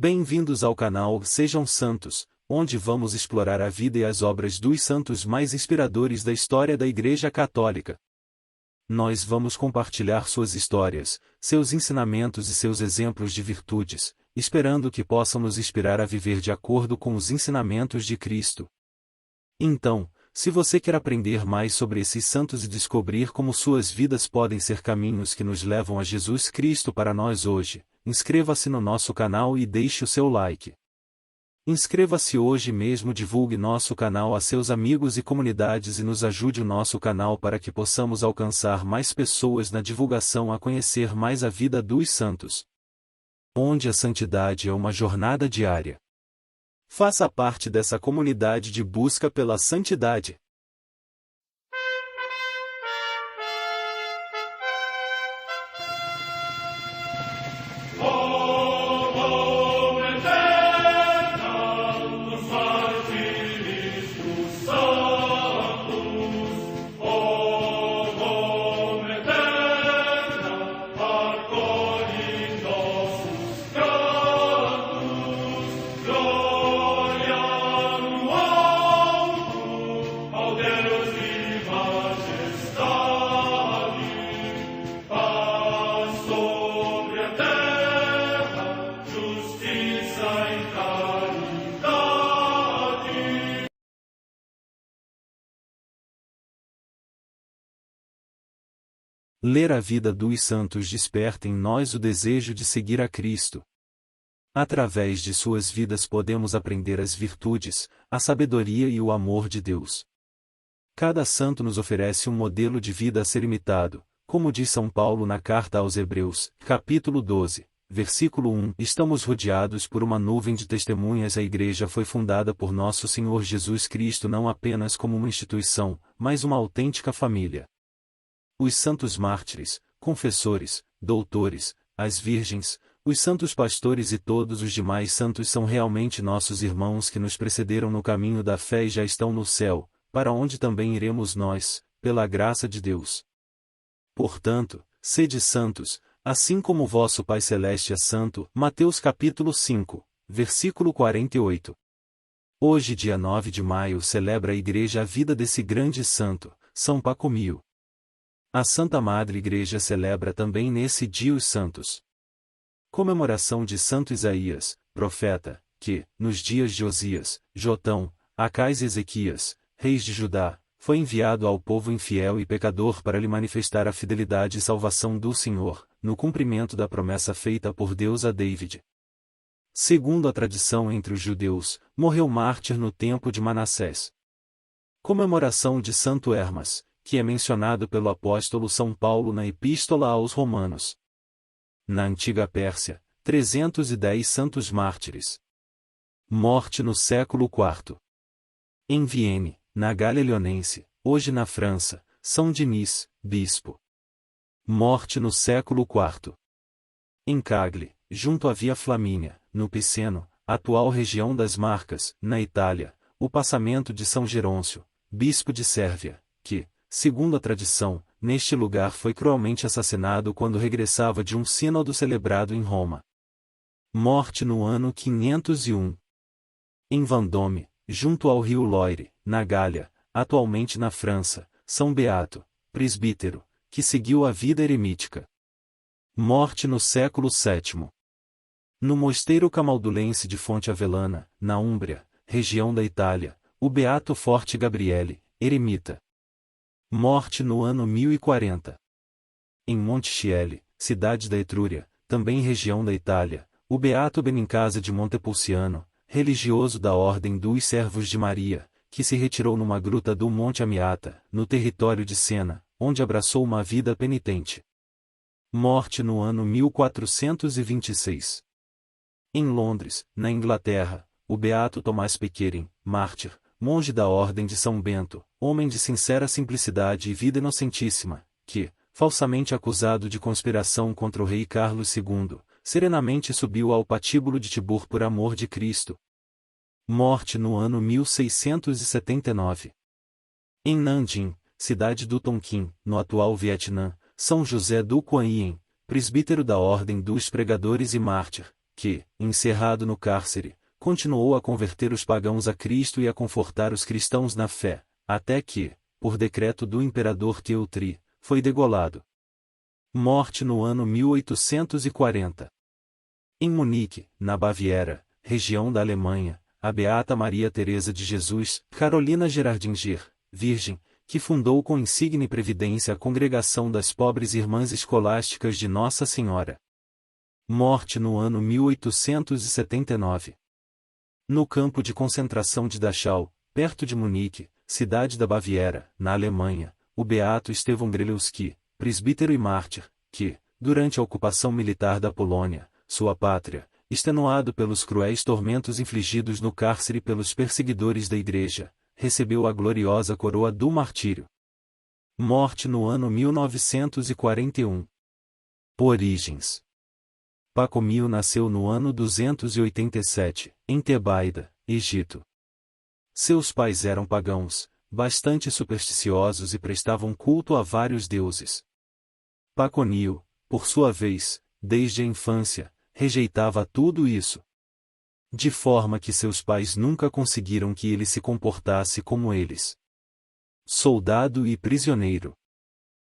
Bem-vindos ao canal Sejam Santos, onde vamos explorar a vida e as obras dos santos mais inspiradores da história da Igreja Católica. Nós vamos compartilhar suas histórias, seus ensinamentos e seus exemplos de virtudes, esperando que possam nos inspirar a viver de acordo com os ensinamentos de Cristo. Então, se você quer aprender mais sobre esses santos e descobrir como suas vidas podem ser caminhos que nos levam a Jesus Cristo para nós hoje, inscreva-se no nosso canal e deixe o seu like. Inscreva-se hoje mesmo, divulgue nosso canal a seus amigos e comunidades e nos ajude o nosso canal para que possamos alcançar mais pessoas na divulgação a conhecer mais a vida dos santos. Onde a santidade é uma jornada diária. Faça parte dessa comunidade de busca pela santidade. Ler a vida dos santos desperta em nós o desejo de seguir a Cristo. Através de suas vidas podemos aprender as virtudes, a sabedoria e o amor de Deus. Cada santo nos oferece um modelo de vida a ser imitado, como diz São Paulo na carta aos Hebreus, capítulo 12, versículo 1. Estamos rodeados por uma nuvem de testemunhas. A Igreja foi fundada por nosso Senhor Jesus Cristo não apenas como uma instituição, mas uma autêntica família. Os santos mártires, confessores, doutores, as virgens, os santos pastores e todos os demais santos são realmente nossos irmãos que nos precederam no caminho da fé e já estão no céu, para onde também iremos nós, pela graça de Deus. Portanto, sede santos, assim como vosso Pai Celeste é santo. Mateus capítulo 5, versículo 48. Hoje, dia 9 de maio, celebra a Igreja a vida desse grande santo, São Pacomio. A Santa Madre Igreja celebra também nesse dia os santos. Comemoração de Santo Isaías, profeta, que, nos dias de Osias, Jotão, Acais e Ezequias, reis de Judá, foi enviado ao povo infiel e pecador para lhe manifestar a fidelidade e salvação do Senhor, no cumprimento da promessa feita por Deus a David. Segundo a tradição entre os judeus, morreu mártir no tempo de Manassés. Comemoração de Santo Hermas, que é mencionado pelo apóstolo São Paulo na Epístola aos Romanos. Na antiga Pérsia, 310 santos mártires. Morte no século IV. Em Vienne, na Gália Leonense, hoje na França, São Denis, bispo. Morte no século IV. Em Cagli, junto à Via Flamínia, no Piceno, atual região das Marcas, na Itália, o passamento de São Gerôncio, bispo de Sérvia, que, segundo a tradição, neste lugar foi cruelmente assassinado quando regressava de um sínodo celebrado em Roma. Morte no ano 501. Em Vendôme, junto ao rio Loire, na Gália, atualmente na França, São Beato, presbítero, que seguiu a vida eremítica. Morte no século VII. No mosteiro camaldulense de Fonte Avellana, na Úmbria, região da Itália, o beato Forte Gabriele, eremita. Morte no ano 1040. Em Montichieli, cidade da Etrúria, também região da Itália, o beato Benincasa de Montepulciano, religioso da Ordem dos Servos de Maria, que se retirou numa gruta do Monte Amiata, no território de Sena, onde abraçou uma vida penitente. Morte no ano 1426. Em Londres, na Inglaterra, o beato Tomás Pequerin, mártir, monge da Ordem de São Bento, homem de sincera simplicidade e vida inocentíssima, que, falsamente acusado de conspiração contra o rei Carlos II, serenamente subiu ao patíbulo de Tibur por amor de Cristo. Morte no ano 1679. Em Nanjing, cidade do Tonkin, no atual Vietnã, São José do Quang Yen, presbítero da Ordem dos Pregadores e mártir, que, encerrado no cárcere, continuou a converter os pagãos a Cristo e a confortar os cristãos na fé, até que, por decreto do imperador Teutri, foi degolado. Morte no ano 1840. Em Munique, na Baviera, região da Alemanha, a beata Maria Teresa de Jesus, Carolina Gerardinger, virgem, que fundou com insigne previdência a Congregação das Pobres Irmãs Escolásticas de Nossa Senhora. Morte no ano 1879. No campo de concentração de Dachau, perto de Munique, cidade da Baviera, na Alemanha, o beato Estevão Grelewski, presbítero e mártir, que, durante a ocupação militar da Polônia, sua pátria, extenuado pelos cruéis tormentos infligidos no cárcere pelos perseguidores da Igreja, recebeu a gloriosa coroa do martírio. Morte no ano 1941. Origens. Pacomio nasceu no ano 287, em Tebaida, Egito. Seus pais eram pagãos, bastante supersticiosos e prestavam culto a vários deuses. Paconio, por sua vez, desde a infância, rejeitava tudo isso. De forma que seus pais nunca conseguiram que ele se comportasse como eles. Soldado e prisioneiro.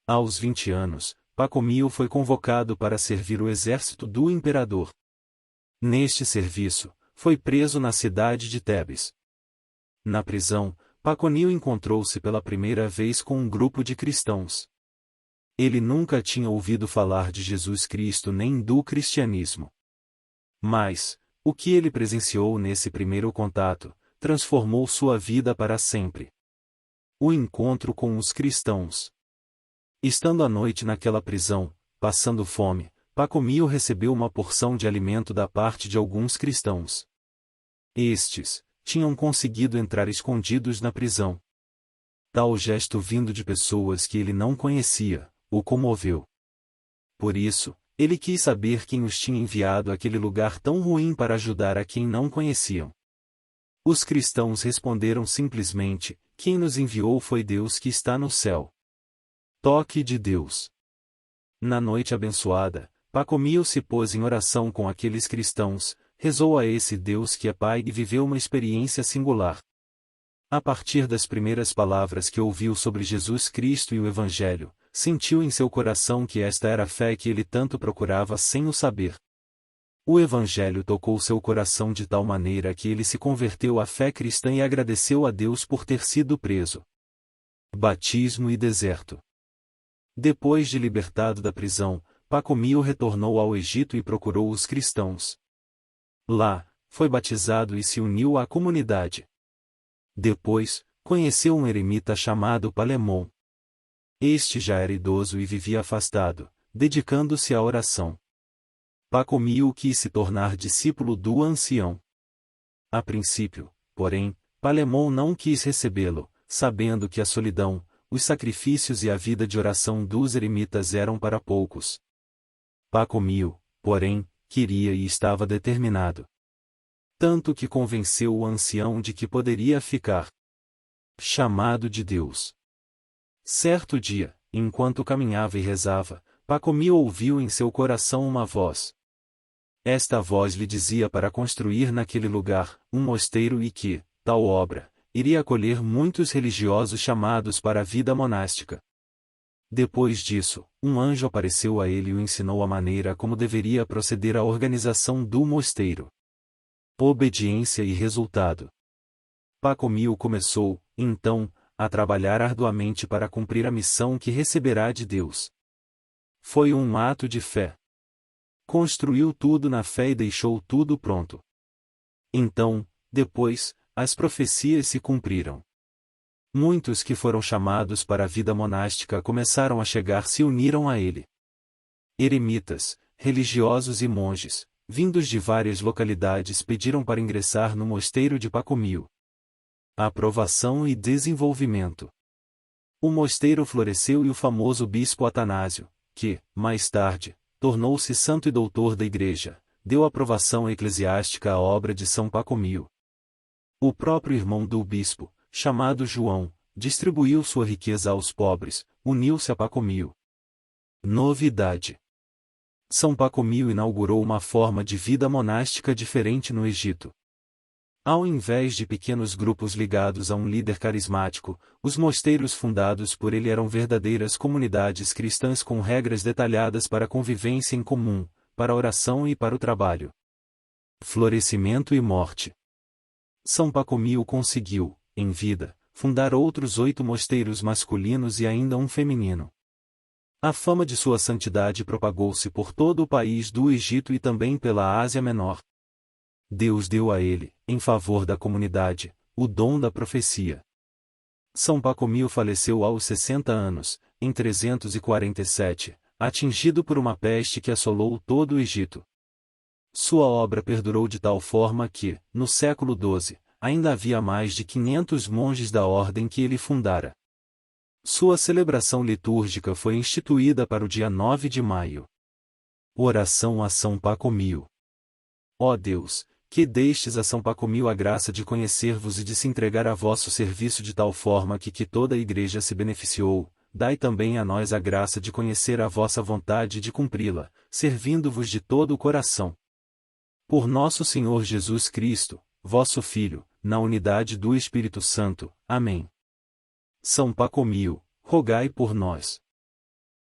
Aos 20 anos, Pacomio foi convocado para servir o exército do imperador. Neste serviço, foi preso na cidade de Tebes. Na prisão, Paconio encontrou-se pela primeira vez com um grupo de cristãos. Ele nunca tinha ouvido falar de Jesus Cristo nem do cristianismo. Mas, o que ele presenciou nesse primeiro contato, transformou sua vida para sempre. O encontro com os cristãos. Estando à noite naquela prisão, passando fome, Pacomio recebeu uma porção de alimento da parte de alguns cristãos. Estes tinham conseguido entrar escondidos na prisão. Tal gesto vindo de pessoas que ele não conhecia, o comoveu. Por isso, ele quis saber quem os tinha enviado àquele lugar tão ruim para ajudar a quem não conheciam. Os cristãos responderam simplesmente: quem nos enviou foi Deus que está no céu. Toque de Deus. Na noite abençoada, Pacomio se pôs em oração com aqueles cristãos, rezou a esse Deus que é Pai e viveu uma experiência singular. A partir das primeiras palavras que ouviu sobre Jesus Cristo e o Evangelho, sentiu em seu coração que esta era a fé que ele tanto procurava sem o saber. O Evangelho tocou seu coração de tal maneira que ele se converteu à fé cristã e agradeceu a Deus por ter sido preso. Batismo e deserto. Depois de libertado da prisão, Pacomio retornou ao Egito e procurou os cristãos. Lá, foi batizado e se uniu à comunidade. Depois, conheceu um eremita chamado Palemon. Este já era idoso e vivia afastado, dedicando-se à oração. Pacomio quis se tornar discípulo do ancião. A princípio, porém, Palemon não quis recebê-lo, sabendo que a solidão, os sacrifícios e a vida de oração dos eremitas eram para poucos. Pacomio, porém, queria e estava determinado. Tanto que convenceu o ancião de que poderia ficar. Chamado de Deus. Certo dia, enquanto caminhava e rezava, Pacomio ouviu em seu coração uma voz. Esta voz lhe dizia para construir naquele lugar um mosteiro e que, tal obra, iria acolher muitos religiosos chamados para a vida monástica. Depois disso, um anjo apareceu a ele e o ensinou a maneira como deveria proceder a organização do mosteiro. Obediência e resultado. Pacomio começou, então, a trabalhar arduamente para cumprir a missão que receberá de Deus. Foi um ato de fé. Construiu tudo na fé e deixou tudo pronto. Então, depois, as profecias se cumpriram. Muitos que foram chamados para a vida monástica começaram a chegar se uniram a ele. Eremitas, religiosos e monges, vindos de várias localidades pediram para ingressar no mosteiro de Pacomio. Aprovação e desenvolvimento. O mosteiro floresceu e o famoso bispo Atanásio, que, mais tarde, tornou-se santo e doutor da Igreja, deu aprovação eclesiástica à obra de São Pacomio. O próprio irmão do bispo, chamado João, distribuiu sua riqueza aos pobres, uniu-se a Pacomio. Novidade. São Pacomio inaugurou uma forma de vida monástica diferente no Egito. Ao invés de pequenos grupos ligados a um líder carismático, os mosteiros fundados por ele eram verdadeiras comunidades cristãs com regras detalhadas para a convivência em comum, para a oração e para o trabalho. Florescimento e morte. São Pacomio conseguiu, em vida, fundar outros 8 mosteiros masculinos e ainda um feminino. A fama de sua santidade propagou-se por todo o país do Egito e também pela Ásia Menor. Deus deu a ele, em favor da comunidade, o dom da profecia. São Pacomio faleceu aos 60 anos, em 347, atingido por uma peste que assolou todo o Egito. Sua obra perdurou de tal forma que, no século XII, ainda havia mais de 500 monges da ordem que ele fundara. Sua celebração litúrgica foi instituída para o dia 9 de maio. Oração a São Pacomio. Ó Deus, que destes a São Pacomio a graça de conhecer-vos e de se entregar a vosso serviço de tal forma que toda a Igreja se beneficiou, dai também a nós a graça de conhecer a vossa vontade e de cumpri-la, servindo-vos de todo o coração. Por nosso Senhor Jesus Cristo, vosso Filho, na unidade do Espírito Santo. Amém. São Pacomio, rogai por nós.